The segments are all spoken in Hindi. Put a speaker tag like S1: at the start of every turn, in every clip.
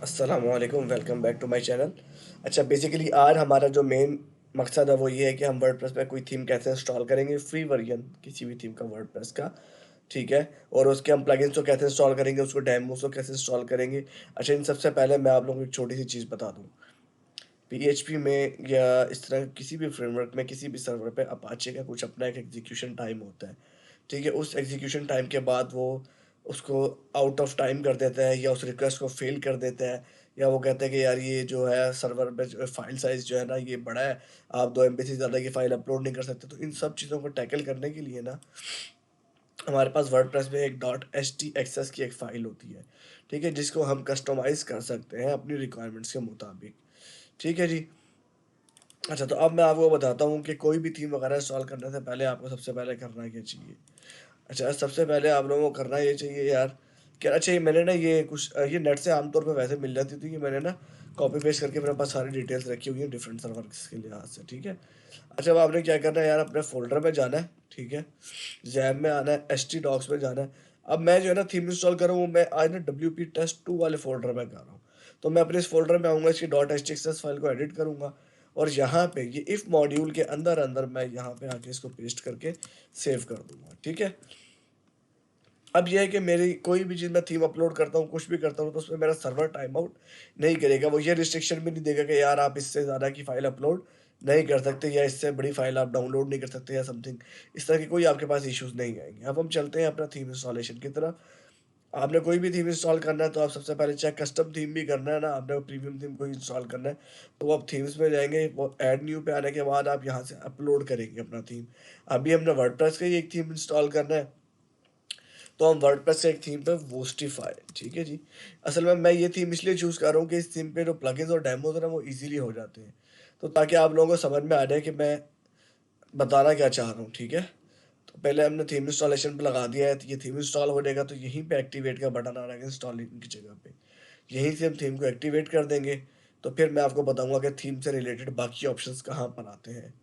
S1: अस्सलामुअलैकुम, welcome back to my channel. अच्छा, बेसिकली आज हमारा जो मेन मकसद है वो ये है कि हम वर्डप्रेस पे कोई थीम कैसे इंस्टॉल करेंगे, फ्री वर्जन किसी भी थीम का वर्डप्रेस का, ठीक है? और उसके हम प्लगइन्स को कैसे इंस्टॉल करेंगे, उसको डेमोस को कैसे इंस्टॉल करेंगे। अच्छा, इन सबसे पहले मैं आप लोगों को एक छोटी सी चीज़ बता दूँ। पीएचपी में या इस तरह किसी भी फ्रेमवर्क में, किसी भी सर्वर पे अपाचे का कुछ अपना एक एग्जीक्यूशन टाइम होता है, ठीक है? उस एग्जीक्यूशन टाइम के बाद वो उसको आउट ऑफ टाइम कर देता है या उस रिक्वेस्ट को फेल कर देता है, या वो कहता है कि यार ये जो है सर्वर में जो फाइल साइज़ जो है ना ये बड़ा है, आप 2 एमबी से ज़्यादा की फाइल अपलोड नहीं कर सकते। तो इन सब चीज़ों को टैकल करने के लिए ना हमारे पास वर्डप्रेस में एक डॉट एचटी एक्सेस की एक फ़ाइल होती है, ठीक है? जिसको हम कस्टमाइज़ कर सकते हैं अपनी रिक्वायरमेंट्स के मुताबिक, ठीक है जी? अच्छा, तो अब मैं आपको बताता हूँ कि कोई भी थीम वगैरह इंस्टॉल करने से पहले आपको सबसे पहले करना क्या चाहिए। अच्छा, सबसे पहले आप लोगों को करना ये चाहिए यार कि अच्छा, ये मैंने ना ये कुछ ये नेट से आमतौर पे वैसे मिल जाती थी, ये मैंने ना कॉपी पेस्ट करके मेरे पास सारी डिटेल्स रखी हुई हैं डिफरेंट सर्वर्स के लिहाज से, ठीक है। अच्छा, अब आपने क्या करना है यार, अपने फ़ोल्डर में जाना है, ठीक है। ज़ैप में आना है, एचटी डॉक्स में जाना है। अब मैं जो है ना थीम इंस्टॉल कर रहा हूँ, मैं आज ना डब्ल्यूपी टेस्ट 2 वाले फ़ोल्डर में कर रहा हूँ। तो मैं अपने इस फ़ोल्डर में आऊँगा, इसकी डॉट एचटीएक्सएस फाइल को एडिट करूँगा और यहाँ पे ये इफ मॉड्यूल के अंदर-अंदर मैं यहाँ पे आके इसको पेस्ट करके सेव कर दूँगा, ठीक है। अब ये है कि मेरी कोई भी चीज़ मैं थीम अपलोड करता हूँ, कुछ भी करता हूँ, तो उसमें मेरा सर्वर टाइम आउट नहीं करेगा। वो ये रिस्ट्रिक्शन भी नहीं देगा कि यार आप इससे ज़्यादा की फ़ाइल अपलोड नहीं कर सकते या इससे बड़ी फ़ाइल आप डाउनलोड नहीं कर सकते या समथिंग। इस तरह के कोई आपके पास इश्यूज़ नहीं आएँगे। अब हम चलते हैं अपना थीम इंस्टॉलेशन की तरफ। आपने कोई भी थीम इंस्टॉल करना है तो आप सबसे पहले चाहे कस्टम थीम भी करना है ना, आपने प्रीमियम थीम कोई इंस्टॉल करना है, तो आप थीम्स में जाएँगे, वो ऐड न्यू पे आने के बाद आप यहाँ से अपलोड करेंगे अपना थीम। अभी हमने वर्डप्रेस का ही एक थीम इंस्टॉल करना है, तो हम वर्डप्रेस से एक थीम पे वोस्टिफाई, ठीक है जी। असल में मैं ये थीम इसलिए चूज़ कर रहा हूँ कि इस थीम पे जो प्लगइन्स और डेमोज़ है ना वो ईज़िली हो जाते हैं। तो ताकि आप लोगों को समझ में आ जाए कि मैं बताना क्या चाह रहा हूँ, ठीक है? तो पहले हमने थीम इंस्टॉलेशन पे लगा दिया है, तो ये थीम इंस्टॉल हो जाएगा, तो यहीं पे एक्टिवेट का बटन आ रहा है इंस्टॉलिंग की जगह पे। यहीं से हम थीम को एक्टिवेट कर देंगे, तो फिर मैं आपको बताऊँगा कि थीम से रिलेटेड बाकी ऑप्शंस कहाँ पर आते हैं।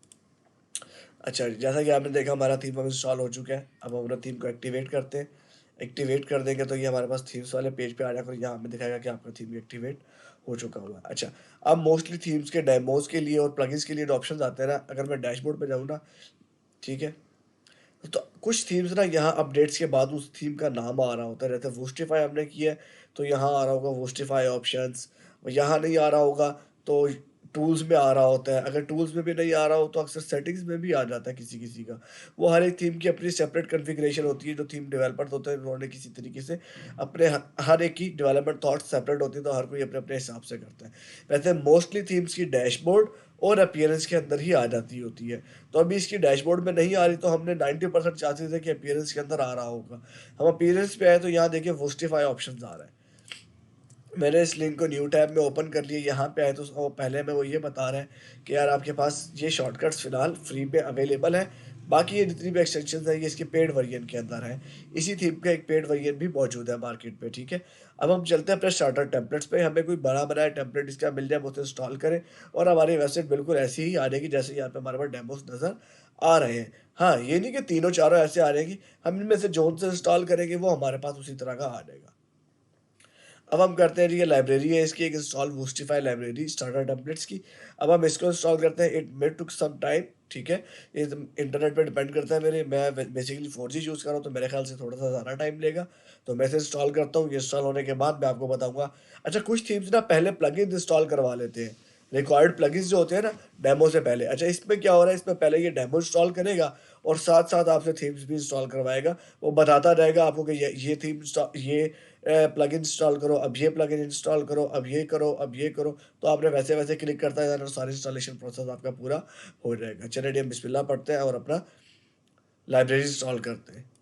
S1: अच्छा, जैसा कि आपने देखा हमारा थीम अब इंस्टॉल हो चुका है। अब हम अपना थीम को एक्टिवेट करते हैं। एक्टिवेट कर देंगे तो ये हमारे पास थीम्स वाले पेज पे आ जाएगा और यहाँ हमें दिखाएगा कि आपका थीम एक्टिवेट हो चुका हुआ है। अच्छा, अब मोस्टली थीम्स के डेमोज़ के लिए और प्लगइन्स के लिए जो ऑप्शंस आते हैं ना, अगर मैं डैशबोर्ड पे जाऊँ ना, ठीक है? तो कुछ थीम्स ना यहाँ अपडेट्स के बाद उस थीम का नाम आ रहा होता है। जैसे वोस्टिफाई हमने किया है, तो यहाँ आ रहा होगा वोस्टिफाई ऑप्शंस। यहाँ नहीं आ रहा होगा तो टूल्स में आ रहा होता है। अगर टूल्स में भी नहीं आ रहा हो तो अक्सर सेटिंग्स में भी आ जाता है किसी-किसी का। वो हर एक थीम की अपनी सेपरेट कॉन्फ़िगरेशन होती है, जो थीम डेवलपर्स होते हैं उन्होंने किसी तरीके से अपने हर एक की डेवलपमेंट थॉट्स सेपरेट होती है, तो हर कोई अपने-अपने हिसाब से करता है। वैसे मोस्टली थीम्स की डैशबोर्ड और अपीयरेंस के अंदर ही आ जाती होती है। तो अभी इसकी डैशबोर्ड में नहीं आ रही, तो हमने 90% चांसेस है कि अपीयरेंस के अंदर आ रहा होगा। हम अपीयरेंस पे आए तो यहाँ देखिए वोस्टिफाई ऑप्शंस आ रहा है। मैंने इस लिंक को न्यू टैब में ओपन कर लिया, यहाँ पे आए तो पहले में वो ये बता रहा है कि यार आपके पास ये शॉर्टकट्स फ़िलहाल फ्री पे अवेलेबल है। बाकी ये जितनी भी एक्सटेंशंस हैं ये इसके पेड वर्जन के अंदर है। इसी थीम का एक पेड वर्जन भी मौजूद है मार्केट पे, ठीक है। अब हम चलते हैं अपने स्टार्टर टेम्पलेट्स पे, हमें कोई बना बनाया टेम्पलेट इसका मिल जाए, हम उसे इंस्टॉल करें और हमारी वेबसाइट बिल्कुल ऐसी ही आ जाएगी जैसे यहाँ पे हमारे पास डेमोस नज़र आ रहे हैं। हाँ, ये नहीं कि तीनों चारों ऐसे आ जाएंगी, हम इनमें से जो से इंस्टॉल करेंगे वो हमारे पास उसी तरह का आ जाएगा। अब हम करते हैं जी, ये लाइब्रेरी है इसकी एक इंस्टॉल बूस्टिफाई लाइब्रेरी स्टार्टर टेम्पलेट्स की। अब हम इसको इंस्टॉल करते हैं, it may took some time, ठीक है। ये इंटरनेट पे डिपेंड करता है, मेरे मैं बेसिकली 4G यूज़ कर रहा हूँ तो मेरे ख्याल से थोड़ा सा ज़्यादा टाइम लेगा। तो मैं इसे इंस्टॉल करता हूँ, ये इंस्टॉल होने के बाद मैं आपको बताऊंगा। अच्छा, कुछ थीम्स ना पहले प्लगइन इंस्टॉल करवा लेते हैं, रिक्वायर्ड प्लगइन्स जो होते हैं ना डेमो से पहले। अच्छा, इसमें क्या हो रहा है, इसमें पहले ये डेमो इंस्टॉल करेगा और साथ साथ आपसे थीम्स भी इंस्टॉल करवाएगा। वो बताता रहेगा आपको कि ये थीम इंस्टॉल, ये प्लगइन इंस्टॉल करो, अब ये प्लगइन इंस्टॉल करो, अब ये करो, अब ये करो। तो आपने वैसे-वैसे क्लिक करते जाना और सारी इंस्टॉलेशन प्रोसेस आपका पूरा हो जाएगा। चलिए जी, हम बिस्मिल्लाह पढ़ते हैं और अपना लाइब्रेरी इंस्टॉल करते हैं।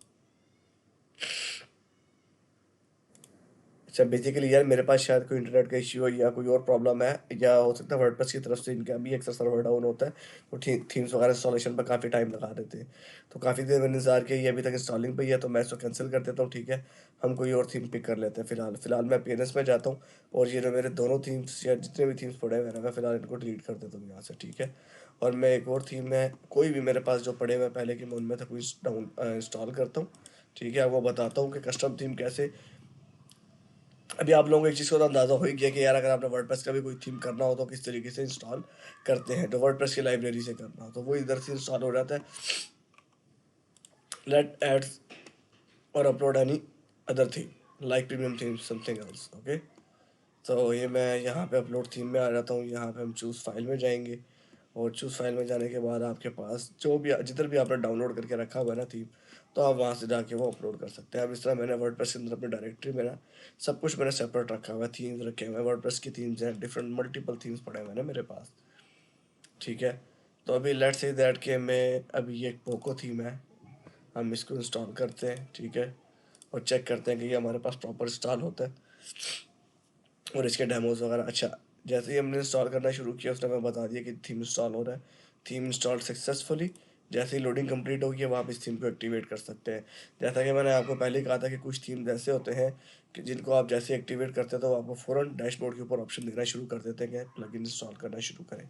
S1: अच्छा, बेसिकली यार मेरे पास शायद कोई इंटरनेट का इश्यू है या कोई और प्रॉब्लम है, या हो सकता है वर्डप्रेस की तरफ से इनका भी अक्सर सर्वर डाउन होता है, तो थीम्स वगैरह इंस्टॉलेशन पर काफ़ी टाइम लगा देते हैं। तो काफ़ी देर मैंने इंतज़ार किया, ये अभी तक इंस्टॉलिंग पे ही है, तो मैं इसको कैंसिल कर देता हूँ, ठीक है। हम कोई और थीम पिक कर लेते हैं फ़िलहाल। फ़िलहाल मैं अपीयरेंस में जाता हूँ और ये जो मेरे दोनों थीम्स या जितने भी थीम्स पड़े हुए हैं ना, मैं फ़िलहाल इनको डिलीट कर देता हूँ यहाँ से, ठीक है। और मैं एक और थीम में कोई भी मेरे पास जो पड़े हुए हैं पहले के, मैं उनमें से कोई इंस्टॉल करता हूँ, ठीक है। आपको बताता हूँ कि कस्टम थीम कैसे अभी आप लोगों को एक चीज़ का तो अंदाज़ा हो ही गया कि यार अगर आपने वर्डप्रेस का भी कोई थीम करना हो तो किस तरीके से इंस्टॉल करते हैं। तो वर्डप्रेस की लाइब्रेरी से करना हो तो वो इधर से इंस्टॉल हो जाता है। लेट एड्स और upload any other theme like premium theme something else. Okay, तो ये मैं यहाँ पे अपलोड थीम में आ जाता हूँ। यहाँ पे हम चूज़ फाइल में जाएंगे और चूज़ फाइल में जाने के बाद आपके पास जो भी जिधर भी आपने डाउनलोड करके रखा हुआ है ना थीम, तो आप वहाँ से जाके वो अपलोड कर सकते हैं। अब इस तरह मैंने वर्डप्रेस के अंदर अपनी डायरेक्टरी में ना सब कुछ मैंने सेपरेट रखा हुआ है। थीम्स रखे हुए हैं, वर्डप्रेस की थीम्स हैं, डिफरेंट मल्टीपल थीम्स पड़े हुए हैं ना मेरे पास। ठीक है, तो अभी लेट्स से दैट कि मैं अभी ये एक पोको थीम है, हम इसको इंस्टॉल करते हैं। ठीक है, और चेक करते हैं कि ये हमारे पास प्रॉपर इंस्टॉल होता है और इसके डेमोज वगैरह। अच्छा, जैसे ही हमने इंस्टॉल करना शुरू किया उसने हमें बता दिया कि थीम इंस्टॉल हो रहा है, थीम इंस्टॉल सक्सेसफुली। जैसे ही लोडिंग कंप्लीट होगी अब आप इस थीम को एक्टिवेट कर सकते हैं। जैसा कि मैंने आपको पहले कहा था कि कुछ थीम्स ऐसे होते हैं कि जिनको आप जैसे एक्टिवेट करते हैं तो वो आपको फ़ौरन डैशबोर्ड के ऊपर ऑप्शन देना शुरू कर देते हैं कि प्लगइन इंस्टॉल करना शुरू करें।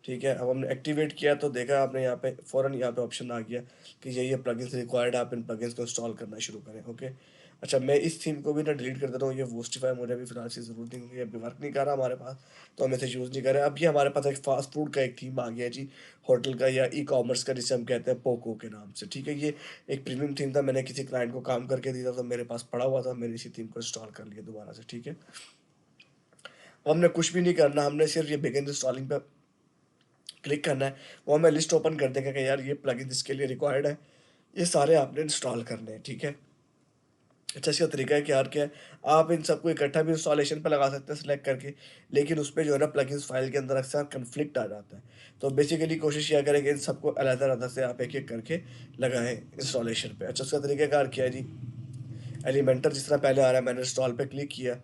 S1: ठीक है, अब हमने एक्टिवेट किया तो देखा आपने यहाँ पे फ़ौरन यहाँ पे ऑप्शन आ गया कि ये प्लगइन्स रिक्वायर्ड है, आप इन प्लगइन्स को इंस्टॉल करना शुरू करें। ओके, अच्छा मैं इस थीम को भी ना डिलीट कर देता हूँ। ये वोस्टिफाई मुझे अभी फिलहाल से ज़रूरत नहीं, क्योंकि अभी वर्क नहीं कर रहा हमारे पास, तो हम इसे यूज़ नहीं कर रहे। अब ये हमारे पास एक फास्ट फूड का एक थीम आ गया है जी, होटल का या ई कॉमर्स का, जिसे हम कहते हैं पोको के नाम से। ठीक है, ये एक प्रीमियम थीम था, मैंने किसी क्लाइंट को काम करके दिया था तो मेरे पास पड़ा हुआ था, मैंने इसी थीम को इंस्टॉल कर लिया दोबारा से। ठीक है, अब हमने कुछ भी नहीं करना, हमने सिर्फ ये बिगिन इंस्टॉलिंग पे क्लिक करना है। वो हमें लिस्ट ओपन कर देगा कि यार ये प्लगइन इसके लिए रिक्वायर्ड है, ये सारे आपने इंस्टॉल करने हैं। ठीक है, अच्छा इसका तरीका है कि यार क्या है, आप इन सबको इकट्ठा भी इंस्टॉलेशन पे लगा सकते हैं सेलेक्ट करके, लेकिन उसपे जो है ना प्लगइन्स फाइल के अंदर अक्सर कन्फ्लिक्ट आ जाता है। तो बेसिकली कोशिश किया करें कि इन सबको अलग-अलग से आप एक-एक करके लगाएँ इंस्टॉलेशन पे। अच्छा उसका तरीकाकार क्या है जी, एलिमेंटर जिस तरह पहले आ रहा है, मैंने इंस्टॉल पे क्लिक किया।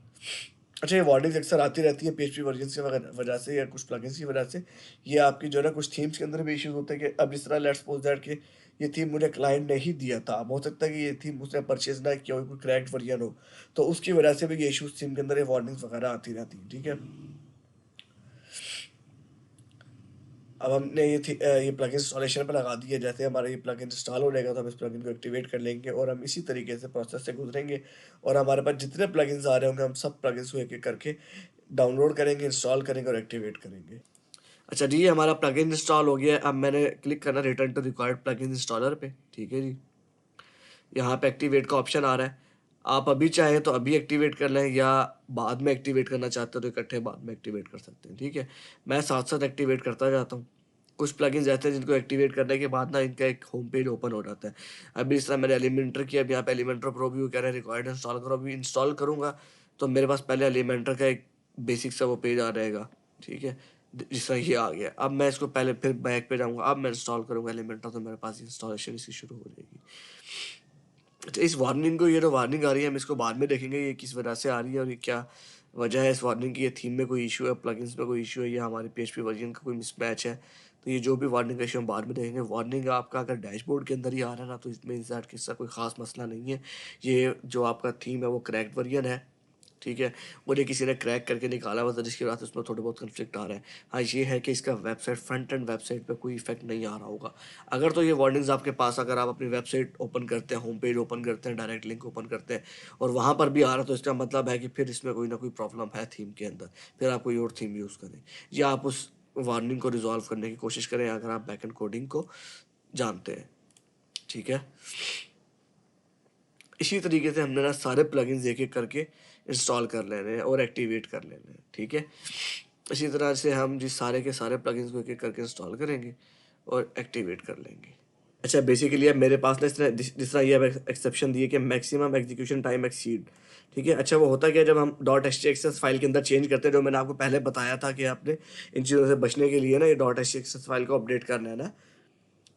S1: अच्छा ये वार्निंग्स अक्सर आती रहती है पीएचपी वर्जन्स की वजह से या कुछ प्लगइन्स की वजह से। ये आपकी जो है ना कुछ थीम्स के अंदर भी इश्यूज़ होते हैं कि अब जिस तरह लेट्स सपोज़ दैट कि ये थीम मुझे क्लाइंट ने ही दिया था। अब हो सकता है कि ये थीम उसने परचेज़ ना किया हो, कोई क्रैक्ड वर्जन हो, तो उसकी वजह से भी ये इश्यूज़ थीम के अंदर ये वार्निंग्स वगैरह आती रहती हैं। ठीक है? अब हमने ये प्लगइन इंस्टॉलेशन पे लगा दिया। जैसे हमारा ये प्लगइन इंस्टॉल हो जाएगा तो हम इस प्लगइन को एक्टिवेट कर लेंगे और हम इसी तरीके से प्रोसेस से गुजरेंगे और हमारे पास जितने प्लगइन्स आ रहे होंगे हम सब प्लगइन्स को एक-एक करके डाउनलोड करेंगे, इंस्टॉल करेंगे और एक्टिवेट करेंगे। अच्छा जी, ये हमारा प्लगइन इंस्टॉल हो गया है। अब मैंने क्लिक करना return to required plugin installer पे। ठीक है जी, यहाँ पे एक्टिवेट का ऑप्शन आ रहा है। आप अभी चाहें तो अभी एक्टिवेट कर लें या बाद में एक्टिवेट करना चाहते हो तो इकट्ठे बाद में एक्टिवेट कर सकते हैं। ठीक है, मैं साथ-साथ एक्टिवेट करता जाता हूँ। कुछ प्लगइन्स ऐसे हैं जिनको एक्टिवेट करने के बाद ना इनका एक होम पेज ओपन हो जाता है। अभी इस तरह मैंने एलिमेंटर किया, अब यहाँ पे एलिमेंटर प्रो भी वो कह रहा है रिक्वायर्ड इंस्टॉल करो। अभी इंस्टॉल करूँगा तो मेरे पास पहले एलिमेंटर का एक बेसिक सा वो पेज आ रहेगा। ठीक है, जिस तरह ये आ गया। अब मैं इसको पहले फिर बैक पे जाऊँगा, अब मैं इंस्टॉल करूँगा एलिमेंटर तो मेरे पास इंस्टॉलेशन इसकी शुरू हो जाएगी। अच्छा इस वार्निंग को, ये जो वार्निंग आ रही है हम इसको बाद में देखेंगे ये किस वजह से आ रही है और ये क्या वजह है इस वार्निंग की। ये थीम में कोई इशू है, प्लगइन्स में कोई इशू है या हमारे पीएचपी वर्जन का कोई मिसमैच है, तो ये जो भी वार्निंग का इशू हम बाद में देखेंगे। वार्निंग आपका अगर डैशबोर्ड के अंदर ही आ रहा है ना तो इसमें इंसर्ट किस्सा कोई खास मसला नहीं है। ये जो आपका थीम है वो क्रैक्ड वर्जन है। ठीक है, मुझे किसी ने क्रैक करके निकाला हुआ था जिसकी वजह से उसमें थोड़े बहुत कन्फ्लिक्ट आ रहे हैं। हाँ, ये है कि इसका वेबसाइट फ्रंट एंड वेबसाइट पे कोई इफेक्ट नहीं आ रहा होगा। अगर तो ये वार्निंग्स आपके पास, अगर आप अपनी वेबसाइट ओपन करते हैं, होम पेज ओपन करते हैं, डायरेक्ट लिंक ओपन करते हैं और वहाँ पर भी आ रहा है, तो इसका मतलब है कि फिर इसमें कोई ना कोई प्रॉब्लम है थीम के अंदर। फिर आप कोई और थीम यूज़ करें या आप उस वार्निंग को रिज़ॉल्व करने की कोशिश करें अगर आप बैकएंड कोडिंग को जानते हैं। ठीक है? इसी तरीके से हमने ना सारे प्लगइन्स एक-एक करके इंस्टॉल कर लेने हैं और एक्टिवेट कर लेने हैं। ठीक है? इसी तरह से हम जिस सारे के सारे प्लगइन्स को एक-एक करके इंस्टॉल करेंगे और एक्टिवेट कर लेंगे। अच्छा बेसिकली अब मेरे पास ना इस तरह जिस तरह ये अब एक्सेप्शन दी है कि मैक्सिमम एग्जीक्यूशन टाइम एक्सीड। ठीक है, अच्छा वो होता क्या है जब हम डॉट एचटीएक्सएस फाइल के अंदर चेंज करते हैं, जो मैंने आपको पहले बताया था कि आपने इन चीज़ों से बचने के लिए ना ये डॉट एचटीएक्सएस फाइल को अपडेट करना है ना,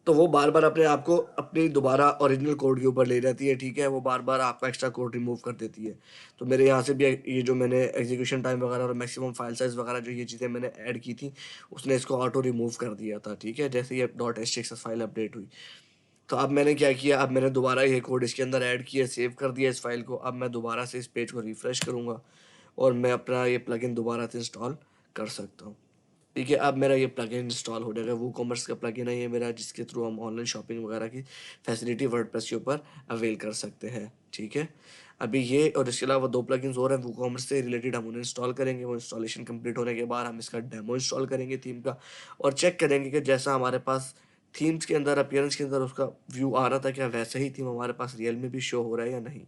S1: तो वो बार-बार अपने आप को अपनी दोबारा ओरिजिनल कोड के ऊपर ले जाती है। ठीक है, वो बार-बार आपका एक्स्ट्रा कोड रिमूव कर देती है। तो मेरे यहाँ से भी ये जो मैंने एग्जीक्यूशन टाइम वगैरह और मैक्सिमम फाइल साइज़ वगैरह जो ये चीज़ें मैंने ऐड की थी, उसने इसको ऑटो रिमूव कर दिया था। ठीक है, जैसे ये डॉट एचटीएक्सएस फाइल अपडेट हुई। तो अब मैंने क्या किया, अब मैंने दोबारा ये कोड इसके अंदर ऐड किया, सेव कर दिया इस फ़ाइल को। अब मैं दोबारा से इस पेज को रिफ्रेश करूँगा और मैं अपना ये प्लगइन दोबारा से इंस्टॉल कर सकता हूँ। ठीक है, अब मेरा ये प्लगइन इंस्टॉल हो जाएगा। वूकॉमर्स का प्लगइन है ये मेरा, जिसके थ्रू हम ऑनलाइन शॉपिंग वगैरह की फैसिलिटी वर्डप्रेस के ऊपर अवेल कर सकते हैं। ठीक है, अभी ये और इसके अलावा 2 प्लगइन्स और हैं वूकॉमर्स से रिलेटेड, हम उन्हें इंस्टॉल करेंगे। वो इंस्टॉलेशन कंप्लीट होने के बाद हम इसका डेमो इंस्टॉल करेंगे थीम का, और चेक करेंगे कि जैसा हमारे पास थीम्स के अंदर अपीयरेंस के अंदर उसका व्यू आ रहा था, क्या वैसा ही थीम हमारे पास रियल में भी शो हो रहा है या नहीं।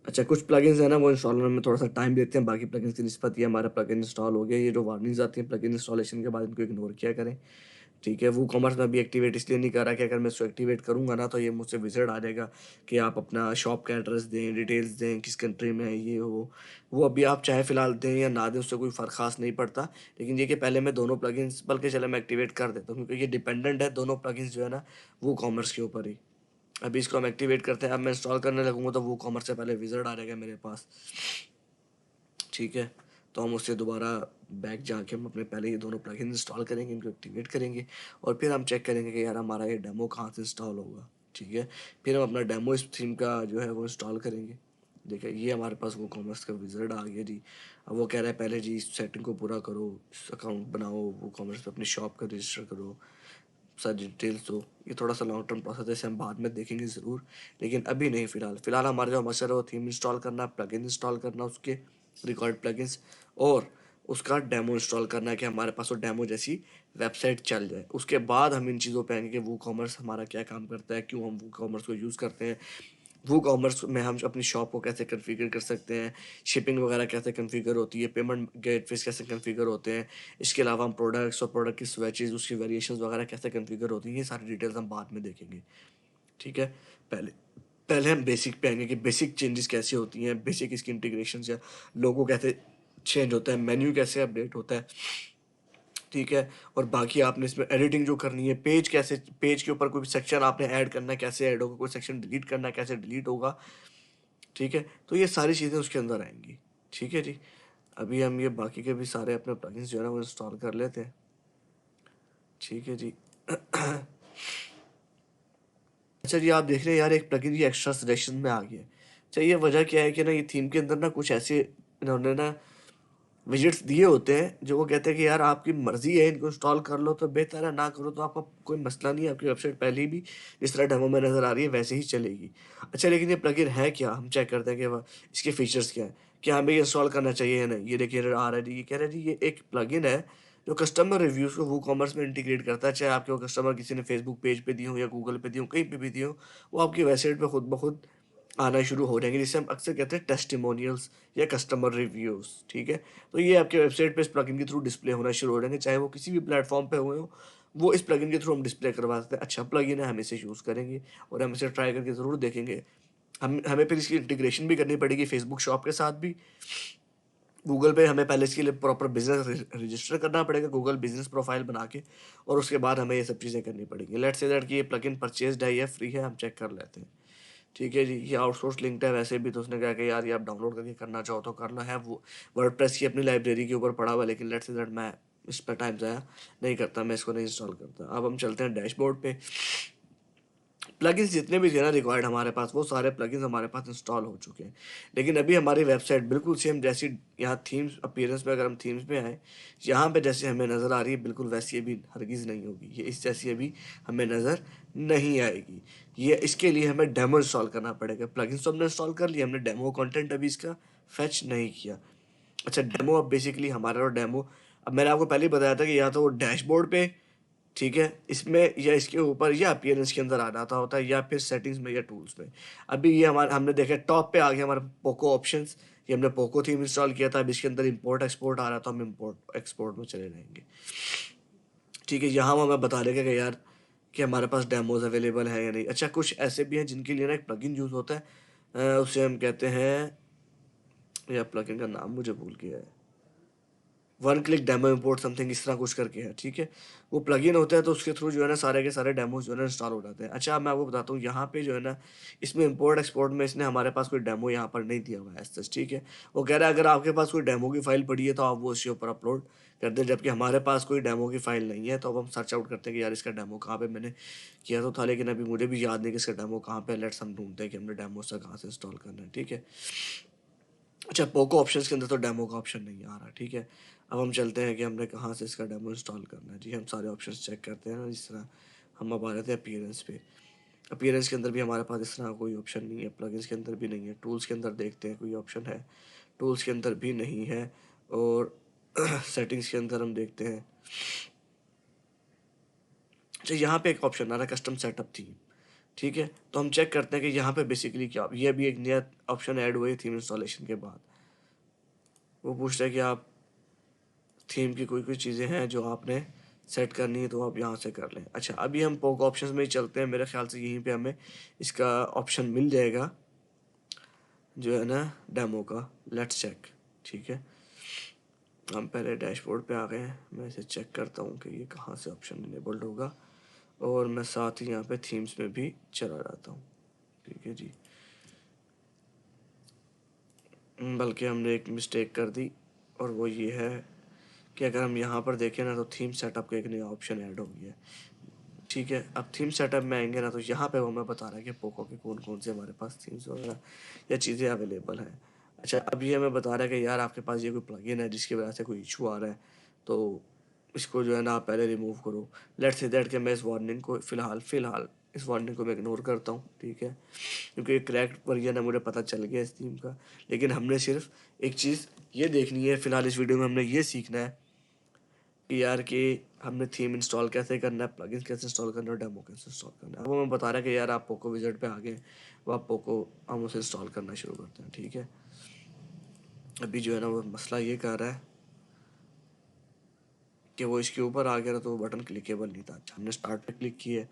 S1: अच्छा, कुछ प्लगइन्स है ना वो इंस्टॉल होने में थोड़ा सा टाइम देते हैं, बाकी प्लगइन्स की निस्बत ये हमारा प्लगइन इंस्टॉल हो गया। ये जो वार्निंग्स आती हैं प्लगइन इंस्टॉलेशन के बाद, इनको इग्नोर किया करें, ठीक है। वूकॉमर्स में अभी एक्टिवेट इसलिए नहीं कर रहा कि अगर मैं इसको एक्टिवेट करूँगा ना तो ये मुझसे विज़िट आ जाएगा कि आप अपना शॉप का एड्रेस दें, डिटेल्स दें, किस कंट्री में है ये वो अभी आप चाहे फ़िलहाल दें या ना दें, उससे कोई फ़र्क ख़ास नहीं पड़ता। लेकिन ये कि पहले मैं दोनों प्लगइन्स, बल्कि चलो मैं एक्टिवेट कर देता हूँ, क्योंकि ये डिपेंडेंट है दोनों प्लगइन्स जो है ना वूकॉमर्स के ऊपर ही। अभी इसको हम एक्टिवेट करते हैं, अब मैं इंस्टॉल करने लगूँगा तो वूकॉमर्स से पहले विज़िट आ जाएगा मेरे पास, ठीक है। तो हम उससे दोबारा बैक जाके हम अपने पहले ये दोनों प्लगइन इंस्टॉल करेंगे, इनको एक्टिवेट करेंगे, और फिर हम चेक करेंगे कि यार हमारा ये डेमो कहाँ से इंस्टॉल होगा, ठीक है। फिर हम अपना डेमो इस थीम का जो है वो इंस्टॉल करेंगे। देखिए ये हमारे पास वो कॉमर्स का विज़ार्ड आ गया जी। अब वो कह रहा है पहले जी इस सेटिंग को पूरा करो, इस अकाउंट बनाओ, वो कॉमर्स पे अपनी शॉप का रजिस्टर करो, सारी डिटेल्स दो। ये थोड़ा सा लॉन्ग टर्म प्रोसेस है, इसे हम बाद में देखेंगे ज़रूर, लेकिन अभी नहीं। फ़िलहाल हमारा जो मकसद है वो थीम इंस्टॉल करना, प्लगइन इंस्टॉल करना, उसके रिकॉर्ड प्लगइन्स, और उसका डेमो इंस्टॉल करना है कि हमारे पास वो डेमो जैसी वेबसाइट चल जाए। उसके बाद हम इन चीज़ों पे आएंगे कि वूकॉमर्स हमारा क्या काम करता है, क्यों हम वूकॉमर्स को यूज़ करते हैं, वूकॉमर्स में हम अपनी शॉप को कैसे कॉन्फ़िगर कर सकते हैं, शिपिंग वगैरह कैसे कॉन्फ़िगर होती है, पेमेंट गेटवेज़ कैसे कॉन्फ़िगर होते हैं। इसके अलावा हम प्रोडक्ट्स और प्रोडक्ट की स्विचेज़, उसकी वेरिएशंस वगैरह कैसे कॉन्फ़िगर होती हैं, ये सारी डिटेल्स हम बाद में देखेंगे, ठीक है। पहले पहले हम बेसिक पे आएँगे कि बेसिक चेंजेस कैसे होती हैं, बेसिक इसकी इंटीग्रेशंस या लोगो कैसे चेंज होता है, मेन्यू कैसे अपडेट होता है, ठीक है। और बाकी आपने इसमें एडिटिंग जो करनी है, पेज के ऊपर कोई सेक्शन आपने ऐड करना है, कैसे ऐड होगा, कोई सेक्शन डिलीट करना है, कैसे डिलीट होगा, ठीक है। तो ये सारी चीज़ें उसके अंदर आएँगी, ठीक है जी। अभी हम ये बाकी के भी सारे अपने प्लगइन्स जो है ना वो इंस्टॉल कर लेते हैं, ठीक है जी। अच्छा जी, आप देख रहे हैं यार एक प्लगइन ये एक्स्ट्रा सजेशन में आ गया है। अच्छा, ये वजह क्या है कि ना ये थीम के अंदर ना कुछ ऐसे इन्होंने ना विजेट्स दिए होते हैं जो वो कहते हैं कि यार आपकी मर्ज़ी है, इनको इंस्टॉल कर लो तो बेहतर है, ना करो तो आपका कोई मसला नहीं है, आपकी वेबसाइट पहले भी जिस तरह डेमो में नज़र आ रही है वैसे ही चलेगी। अच्छा, लेकिन ये प्लगइन है क्या? हम चेक करते हैं कि व इसके फीचर्स क्या हैं? क्या हमें ये इंस्टॉल करना चाहिए या नहीं? ये देखिए आ रहा है जी, ये कह रहा है जी ये एक प्लगइन है जो कस्टमर रिव्यूज़ को वूकॉमर्स में इंटीग्रेट करता है। चाहे आपके वो कस्टमर किसी ने फेसबुक पेज पे दिए हों या गूगल पे दिए हों, कहीं पे भी दिए हों, वो आपकी वेबसाइट पे खुद ब खुद आना शुरू हो जाएँगे, जिसे हम अक्सर कहते हैं टेस्टिमोनियल्स या कस्टमर रिव्यूज़, ठीक है? तो ये आपके वेबसाइट पे इस प्लगइन के थ्रू डिस्प्ले होना शुरू हो जाएँगे, चाहे वो किसी भी प्लेटफ़ॉर्म पे हुए हों, वो इस प्लगइन के थ्रू हम डिस्प्ले करवा सकते हैं। अच्छा प्लगइन है, हम इसे यूज़ करेंगे और हम इसे ट्राई करके ज़रूर देखेंगे। हमें फिर इसकी इंटीग्रेशन भी करनी पड़ेगी फेसबुक शॉप के साथ भी। गूगल पे हमें पहले इसके लिए प्रॉपर बिज़नेस रजिस्टर करना पड़ेगा, गूगल बिज़नेस प्रोफ़ाइल बना के, और उसके बाद हमें ये सब चीज़ें करनी पड़ेंगी। लेट्स से दैट कि ये प्लगइन परचेज़्ड है या फ्री है, हम चेक कर लेते हैं। ठीक है जी, ये आउटसोर्स लिंक्ड है वैसे भी, तो उसने कहा कि यार ये आप डाउनलोड करके करना चाहो तो कर लो, है वो वर्डप्रेस की अपनी लाइब्रेरी के ऊपर पड़ा हुआ है, लेकिन लेट्स से दैट मैं इस पे टाइम ज़ाया नहीं करता, मैं इसको नहीं इंस्टॉल करता। अब हम चलते हैं डैशबोर्ड पे। प्लगइन्स जितने भी थे ना रिक्वायर्ड हमारे पास, वो सारे प्लगइन्स हमारे पास इंस्टॉल हो चुके हैं। लेकिन अभी हमारी वेबसाइट बिल्कुल सेम जैसी यहाँ थीम्स अपीयरेंस में, अगर हम थीम्स पे आएँ, यहाँ पे जैसे हमें नज़र आ रही है बिल्कुल वैसी अभी हरगिज़ नहीं होगी। ये इस जैसी अभी हमें नज़र नहीं आएगी। ये इसके लिए हमें डेमो इंस्टॉल करना पड़ेगा। प्लगइन्स तो हमने इंस्टॉल कर लिया, हमने डेमो कंटेंट अभी इसका फेच नहीं किया। अच्छा, डेमो अब बेसिकली हमारा और डेमो, अब मैंने आपको पहले ही बताया था कि या तो वो डैशबोर्ड पे, ठीक है, इसमें या इसके ऊपर या अपीयरेंस के अंदर आ जाता होता है, या फिर सेटिंग्स में या टूल्स में। अभी ये हमारा हमने देखा टॉप पे आ गया हमारा पोको ऑप्शंस, ये हमने पोको थीम इंस्टॉल किया था, अब इसके अंदर इंपोर्ट एक्सपोर्ट आ रहा था, हम इंपोर्ट एक्सपोर्ट में चले जाएंगे, ठीक है। यहाँ वो हमें बता देगा कि यार कि हमारे पास डेमोज अवेलेबल है या नहीं। अच्छा, कुछ ऐसे भी हैं जिनके लिए ना एक प्लगइन यूज़ होता है, उसे हम कहते हैं, या प्लगइन का नाम मुझे भूल गया है, one click demo import something इस तरह कुछ करके है, ठीक है। वो प्लगइन होता है तो उसके थ्रू जो है ना सारे के सारे डेमोज जो है ना इंस्टॉल हो जाते हैं। अच्छा, अब मैं आपको बताता हूँ यहाँ पे जो है ना, इसमें इंपोर्ट एक्सपोर्ट में इसने हमारे पास कोई डेमो यहाँ पर नहीं दिया हुआ है एज सच, ठीक है। वो कह रहा है अगर आपके पास कोई डेमो की फाइल पड़ी है तो आप वो उसके ऊपर अपलोड कर दें, जबकि हमारे पास कोई डेमो की फाइल नहीं है। तो अब हम सर्च आउट करते हैं कि यार इसका डेमो कहाँ पे, मैंने किया तो था लेकिन अभी मुझे भी याद नहीं कि इसका डेमो कहाँ पे। लेट्स हम ढूंढते हैं कि हमने डेमो से कहाँ से इंस्टॉल करना है, ठीक है। अच्छा, पोको ऑप्शंस के अंदर तो डेमो का ऑप्शन नहीं आ रहा, ठीक है। अब हम चलते हैं कि हमने कहाँ से इसका डेमो इंस्टॉल करना है। जी, हम सारे ऑप्शंस चेक करते हैं ना, जिस तरह हम अब आ रहे थे अपीयरेंस पे। अपीयरेंस के अंदर भी हमारे पास इस तरह कोई ऑप्शन नहीं है, प्लगइन्स के अंदर भी नहीं है, टूल्स के अंदर देखते हैं कोई ऑप्शन है, टूल्स के अंदर भी नहीं है, और सेटिंग्स के अंदर हम देखते हैं। अच्छा, यहाँ पे एक ऑप्शन आ रहा है कस्टम सेटअप थीम, ठीक है, तो हम चेक करते हैं कि यहाँ पे बेसिकली क्या, ये भी एक नया ऑप्शन ऐड हुआ है थीम इंस्टॉलेशन के बाद। वो पूछता है कि आप थीम की कोई कोई चीज़ें हैं जो आपने सेट करनी है तो आप यहाँ से कर लें। अच्छा, अभी हम पोको ऑप्शंस में ही चलते हैं, मेरे ख्याल से यहीं पे हमें इसका ऑप्शन मिल जाएगा जो है ना डेमो का। लेट्स चेक, ठीक है, हम पहले डैशबोर्ड पे आ गए हैं, मैं इसे चेक करता हूँ कि ये कहाँ से ऑप्शन इनेबल्ड होगा, और मैं साथ ही यहाँ पे थीम्स में भी चला जाता हूँ, ठीक है जी। बल्कि हमने एक मिस्टेक कर दी, और वो ये है कि अगर हम यहाँ पर देखें ना तो थीम सेटअप का एक नया ऑप्शन ऐड हो गया है, ठीक है। अब थीम सेटअप में आएंगे ना तो यहाँ पे वो हमें बता रहा है कि पोको के कौन कौन से हमारे पास थीम्स वगैरह या चीज़ें अवेलेबल हैं। अच्छा, अब ये हमें बता रहा है कि यार आपके पास ये कोई प्लगइन है जिसकी वजह से कोई इशू आ रहा है, तो इसको जो है ना आप पहले रिमूव करो। लेट्स से दैट कि मैं इस वार्निंग को फ़िलहाल इस वार्निंग को मैं इग्नोर करता हूँ, ठीक है, क्योंकि एक क्रैक्ड वर्जन है, मुझे पता चल गया इस थीम का। लेकिन हमने सिर्फ एक चीज़ ये देखनी है फ़िलहाल इस वीडियो में, हमने ये सीखना है कि यार कि हमने थीम इंस्टॉल कैसे करना है, प्लगइन्स कैसे इंस्टॉल करना है, और डेमो कैसे इंस्टॉल करना है। अब वो हमें बता रहा है कि यार आप पोको विज़िट पे आ गए, वो आप पोको हम उसे इंस्टॉल करना शुरू करते हैं, ठीक है। अभी जो है ना वो मसला ये कर रहा है कि वो इसके ऊपर आ गया तो वो बटन क्लिकेबल नहीं था। अच्छा, हमने स्टार्ट पे क्लिक किया,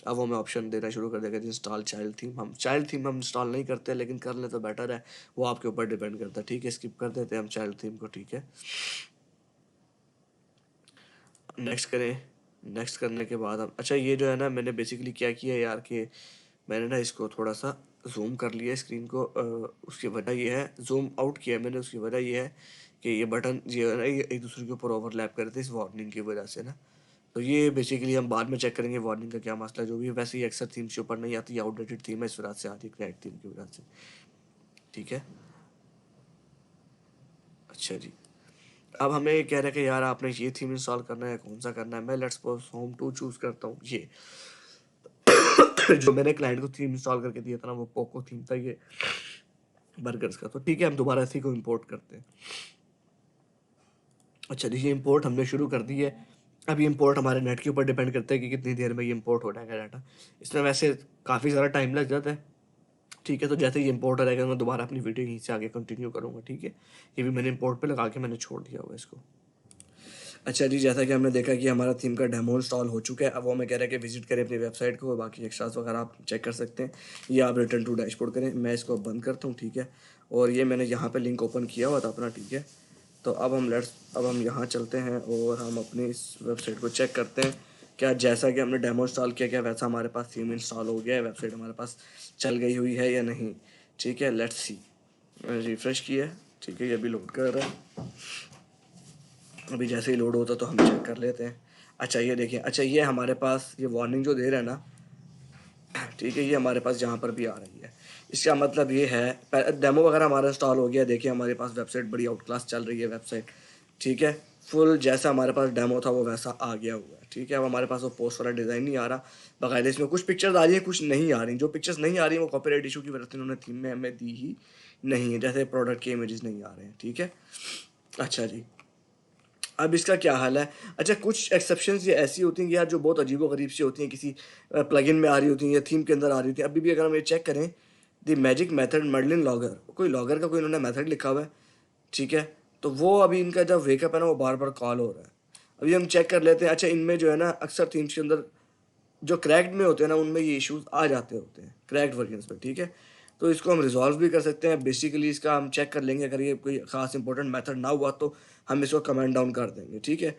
S1: अब वो हमें ऑप्शन देना शुरू कर देगा इंस्टॉल चाइल्ड थीम। हम चाइल्ड थीम हम इंस्टॉल नहीं करते, लेकिन कर ले तो बेटर है, वो आपके ऊपर डिपेंड करता है, ठीक है। स्किप कर देते हैं हम चाइल्ड थीम को, ठीक है। नेक्स्ट करें, नेक्स्ट करने के बाद हम, अच्छा ये जो है ना मैंने बेसिकली क्या किया यार कि मैंने ना इसको थोड़ा सा जूम कर लिया स्क्रीन को, उसकी वजह ये है, जूम आउट किया मैंने, उसकी वजह ये है कि ये बटन जो है ना ये एक दूसरे के ऊपर ओवरलैप कर रहे थे इस वार्निंग की वजह से ना। तो ये बेसिकली हम बाद में चेक करेंगे वार्निंग का क्या मसला है, जो भी वैसे ही अक्सर थीम्स के ऊपर नहीं आती, आउटडेटेड थीम है इस वजह से आती है, क्रैक थीम की वजह से, ठीक है। अच्छा जी, अब हमें ये कह रहा है कि यार आपने ये थीम इंस्टॉल करना है, कौन सा करना है। मैं लेट्स सपोज होम 2 चूज़ करता हूँ, ये जो मैंने क्लाइंट को थीम इंस्टॉल करके दिया था ना वो पोको थीम था ये बर्गर्स का, तो ठीक है हम दोबारा इसी को इंपोर्ट करते हैं। अच्छा, ये इंपोर्ट हमने शुरू कर दी है। अब ये इंपोर्ट हमारे नेट के ऊपर डिपेंड करता है कि कितनी देर में ये इंपोर्ट हो जाएगा डाटा। इसमें वैसे काफ़ी सारा टाइम लग जाता है, ठीक है। तो जैसे ये इंपोर्ट हो जाएगा मैं दोबारा अपनी वीडियो यहीं से आगे कंटिन्यू करूँगा, ठीक है। ये भी मैंने इंपोर्ट पे लगा के मैंने छोड़ दिया हुआ इसको। अच्छा जी, जैसा कि हमने देखा कि हमारा थीम का डेमो इंस्टॉल हो चुका है। अब वो हमें कह रहा है कि विजिट करें अपनी वेबसाइट को, बाकी एक्स्ट्रास वगैरह आप चेक कर सकते हैं, या आप रिटर्न टू डैशबोर्ड करें। मैं इसको बंद करता हूँ, ठीक है। और ये मैंने यहाँ पे लिंक ओपन किया हुआ था अपना, ठीक है। तो अब हम यहाँ चलते हैं और हम अपनी इस वेबसाइट को चेक करते हैं क्या जैसा कि हमने डेमो इंस्टॉल किया क्या वैसा हमारे पास थीम इंस्टॉल हो गया है, वेबसाइट हमारे पास चल गई हुई है या नहीं, ठीक है। लेट्स सी, रिफ़्रेश किया है, ठीक है, ये भी लोड कर रहा है। अभी जैसे ही लोड होता तो हम चेक कर लेते हैं। अच्छा ये देखिए, अच्छा ये हमारे पास ये वार्निंग जो दे रहा है ना, ठीक है, ये हमारे पास जहाँ पर भी आ रही है, इसका मतलब ये है डेमो वगैरह हमारा इंस्टॉल हो गया। देखिए हमारे पास वेबसाइट बड़ी आउट क्लास चल रही है वेबसाइट, ठीक है। फुल जैसा हमारे पास डेमो था वो वैसा आ गया हुआ है, ठीक है। अब हमारे पास वो पोस्ट वाला डिज़ाइन नहीं आ रहा, बाकायदा इसमें कुछ पिक्चर्स आ रही है, कुछ नहीं आ रही। जो पिक्चर्स नहीं आ रही वो कॉपीराइट इशू की वजह से उन्होंने थीम में हमें दी ही नहीं है, जैसे प्रोडक्ट के इमेजेस नहीं आ रहे हैं, ठीक है। अच्छा जी, अब इसका क्या हाल है। अच्छा, कुछ एक्सेप्शंस ये ऐसी होती हैं कि यार जो बहुत अजीबो-गरीब सी होती हैं, किसी प्लगइन में आ रही होती हैं या थीम के अंदर आ रही होती हैं। अभी भी अगर हम ये चेक करें, the magic method Merlin logger, कोई लॉगर का कोई इन्होंने मेथड लिखा हुआ है, ठीक है। तो वो अभी इनका जब वेकअप है ना वो बार-बार कॉल हो रहा है। अभी हम चेक कर लेते हैं। अच्छा, इनमें जो है ना अक्सर थीम्स के अंदर जो क्रैक्ड में होते हैं ना उनमें ये इश्यूज आ जाते होते हैं क्रैक्ड वर्जन्स में, ठीक है। तो इसको हम रिजॉल्व भी कर सकते हैं। बेसिकली इसका हम चेक कर लेंगे, अगर ये कोई खास इंपॉर्टेंट मेथड ना हुआ तो हम इसको कमेंट डाउन कर देंगे, ठीक है।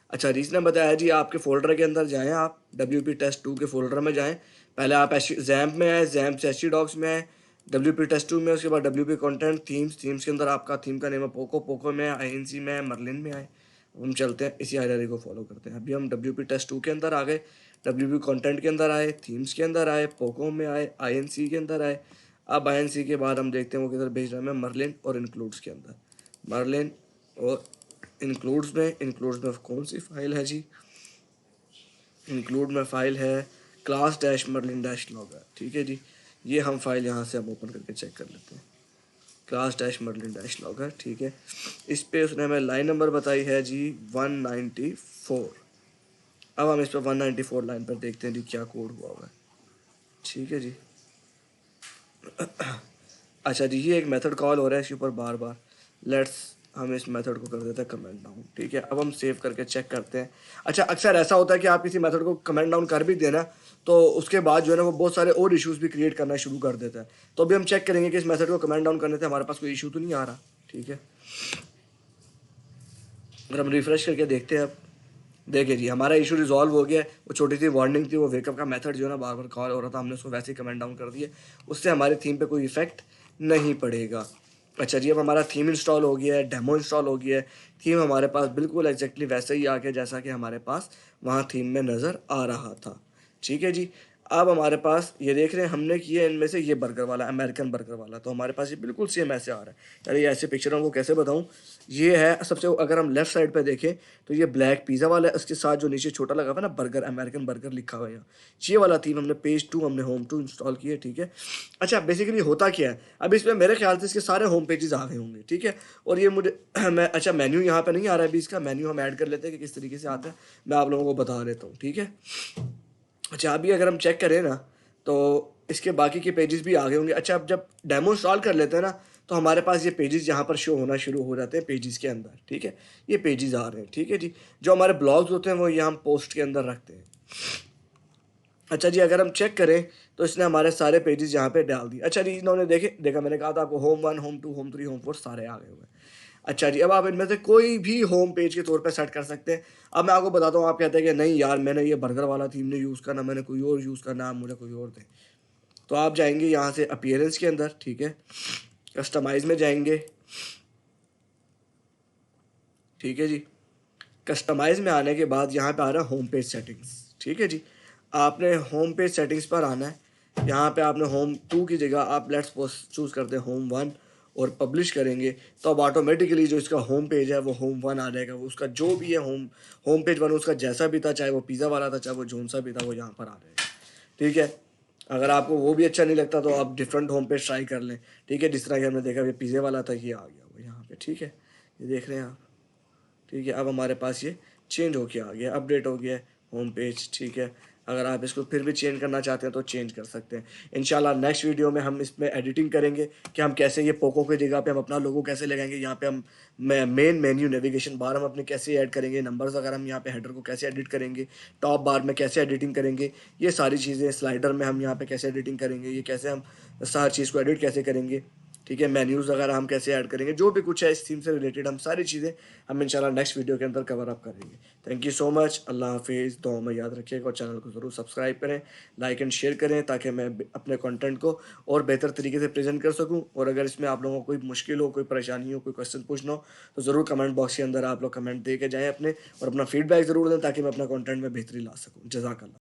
S1: अच्छा, रीस ने बताया जी आपके फ़ोल्डर के अंदर जाएँ, आप WP टेस्ट 2 के फ़ोल्डर में जाएँ। पहले आप ज़ैम्प में आएँ, ज़ैम्प से HCDocs में आएँ, WP टेस्ट 2 में, उसके बाद WP कंटेंट थीम्स के अंदर आपका थीम का नेम है पोको, पोको में आए, INC में आए, मर्लिन में आए। हम चलते हैं इसी हायरार्की को फॉलो करते हैं। अभी हम WP टेस्ट 2 के अंदर आ गए, WP कंटेंट के अंदर आए, थीम्स के अंदर आए, पोको में आए, INC के अंदर आए। अब INC के बाद हम देखते हैं वो किधर भेज रहा है, मर्लिन और इंक्लूड्स के अंदर। मर्लिन और इंक्लूड्स में कौन सी फाइल है जी, इंक्लूड में फ़ाइल है class dash Merlin dash logger, ठीक है जी। ये हम फाइल यहाँ से हम ओपन करके चेक कर लेते हैं, class dash Merlin dash logger, ठीक है। इस पे उसने हमें लाइन नंबर बताई है जी 194। अब हम इस पर 194 लाइन पर देखते हैं जी क्या कोड हुआ हुआ है, ठीक है जी। अच्छा जी, ये एक मेथड कॉल हो रहा है इसके ऊपर बार बार। लेट्स हम इस मेथड को कर देते हैं कमेंट डाउन, ठीक है। अब हम सेव करके चेक करते हैं। अच्छा, अक्सर ऐसा होता है कि आप किसी मेथड को कमेंट डाउन कर भी देना तो उसके बाद जो है ना वो बहुत सारे और इश्यूज भी क्रिएट करना शुरू कर देता है। तो अभी हम चेक करेंगे कि इस मेथड को कमेंट डाउन करने से हमारे पास कोई इशू तो नहीं आ रहा, ठीक है। अगर हम रिफ्रेश करके देखते हैं, अब देखिए जी हमारा इशू रिजॉल्व हो गया है। वो छोटी सी वार्निंग थी, वो वेकअप का मेथड जो है ना बार बार कॉल हो रहा था, हमने उसको वैसे ही कमेंट डाउन कर दिए, उससे हमारी थीम पे कोई इफेक्ट नहीं पड़ेगा। अच्छा जी, अब हमारा थीम इंस्टॉल हो गया है, डेमो इंस्टॉल हो गया है, थीम हमारे पास बिल्कुल एग्जैक्टली वैसे ही आ गया जैसा कि हमारे पास वहाँ थीम में नज़र आ रहा था, ठीक है जी। अब हमारे पास ये देख रहे हैं हमने किया इनमें से ये बर्गर वाला, अमेरिकन बर्गर वाला, तो हमारे पास ये बिल्कुल सेम ऐसे आ रहा है। यार ये ऐसे पिक्चर हमको कैसे बताऊँ, ये है सबसे, अगर हम लेफ्ट साइड पे देखें तो ये ब्लैक पिज़्ज़ा वाला है, उसके साथ जो नीचे छोटा लगा हुआ है ना बर्गर, अमेरिकन बर्गर लिखा हुआ है यहाँ, ये वाला थीम हमने पेज 2 हमने होम 2 इंस्टॉल किया है, ठीक है। अच्छा, बेसिकली होता क्या है, अब इसमें मेरे ख्याल से इसके सारे होम पेजेस आ गए होंगे, ठीक है। और ये मुझे मैं, अच्छा मेन्यू यहाँ पे नहीं आ रहा है अभी, इसका मेन्यू हम ऐड कर लेते हैं कि किस तरीके से आता है, मैं आप लोगों को बता देता हूँ, ठीक है। अच्छा, अभी अगर हम चेक करें ना तो इसके बाकी के पेजेस भी आ गए होंगे। अच्छा, अब जब डेमो इंस्टॉल कर लेते हैं ना तो हमारे पास ये पेजेस यहाँ पर शो होना शुरू हो जाते हैं पेजेस के अंदर, ठीक है। ये पेजेस आ रहे हैं, ठीक है जी। जो हमारे ब्लॉग्स होते हैं वो ये हम पोस्ट के अंदर रखते हैं। अच्छा जी, अगर हम चेक करें तो इसने हमारे सारे पेजेस यहाँ पे डाल दिए। अच्छा जी, इन्होंने देखा मैंने कहा था आपको होम 1, होम 2, होम 3, होम 4 सारे आ गए हुए हैं। अच्छा जी, अब आप इनमें से कोई भी होम पेज के तौर पे सेट कर सकते हैं। अब मैं आपको बताता हूँ, आप कहते हैं कि नहीं यार मैंने ये बर्गर वाला थीम नहीं यूज़ करना, मैंने कोई और यूज़ करना, आप मुझे कोई और दें। तो आप जाएंगे यहाँ से अपीयरेंस के अंदर, ठीक है, कस्टमाइज में जाएंगे, ठीक है जी। कस्टमाइज में आने के बाद यहाँ पे आ रहा है होम पेज सेटिंग्स, ठीक है जी। आपने होम पेज सेटिंग्स पर आना है। यहाँ पे आपने होम 2 की जगह आप लेट्स सपोज चूज़ करते हैं होम 1 और पब्लिश करेंगे तो अब ऑटोमेटिकली जो इसका होम पेज है वो होम 1 आ जाएगा। वो उसका जो भी है होम पेज 1 उसका जैसा भी था, चाहे वो पिज़्ज़ा वाला था, चाहे वो जोन सा भी था, वो यहाँ पर आ जाएगा, ठीक है। अगर आपको वो भी अच्छा नहीं लगता तो आप डिफरेंट होम पेज ट्राई कर लें, ठीक है। जिस तरह कि हमने देखा ये पिज़्ज़े वाला था, ये आ गया वो यहाँ पे, ठीक है। ये देख रहे हैं आप, ठीक है। अब हमारे पास ये चेंज होके आ गया, अपडेट हो गया है होम पेज, ठीक है। अगर आप इसको फिर भी चेंज करना चाहते हैं तो चेंज कर सकते हैं। इंशाल्लाह नेक्स्ट वीडियो में हम इसमें एडिटिंग करेंगे कि हम कैसे ये पोको की जगह पे हम अपना लोगो कैसे लगाएंगे, यहाँ पे हम मेन मेन्यू नेविगेशन बार हम अपने कैसे ऐड करेंगे, नंबर्स अगर हम यहाँ पे हेडर को कैसे एडिट करेंगे, टॉप बार में कैसे एडिटिंग करेंगे, ये सारी चीज़ें, स्लाइडर में हम यहाँ पे कैसे एडिटिंग करेंगे, ये कैसे हम हर चीज़ को एडिट कैसे करेंगे, ठीक है। मेन्यूज़ वगैरह हम कैसे ऐड करेंगे, जो भी कुछ है इस थीम से रिलेटेड हम सारी चीज़ें हम इंशाल्लाह नेक्स्ट वीडियो के अंदर कवर अप करेंगे। थैंक यू सो मच, अल्लाह हाफिज़, दुआ में याद रखिएगा और चैनल को ज़रूर सब्सक्राइब करें, लाइक एंड शेयर करें ताकि मैं अपने कंटेंट को और बेहतर तरीके से प्रेजेंट कर सकूं। और अगर इसमें आप लोगों को कोई मुश्किल हो, कोई परेशानी हो, कोई क्वेश्चन पूछना हो तो ज़रूर कमेंट बॉक्स के अंदर आप लोग कमेंट दे के जाएँ अपने, और अपना फीडबैक ज़रूर दें ताकि मैं अपना कंटेंट में बेहतरी ला सकूँ। जज़ाकल्लाह।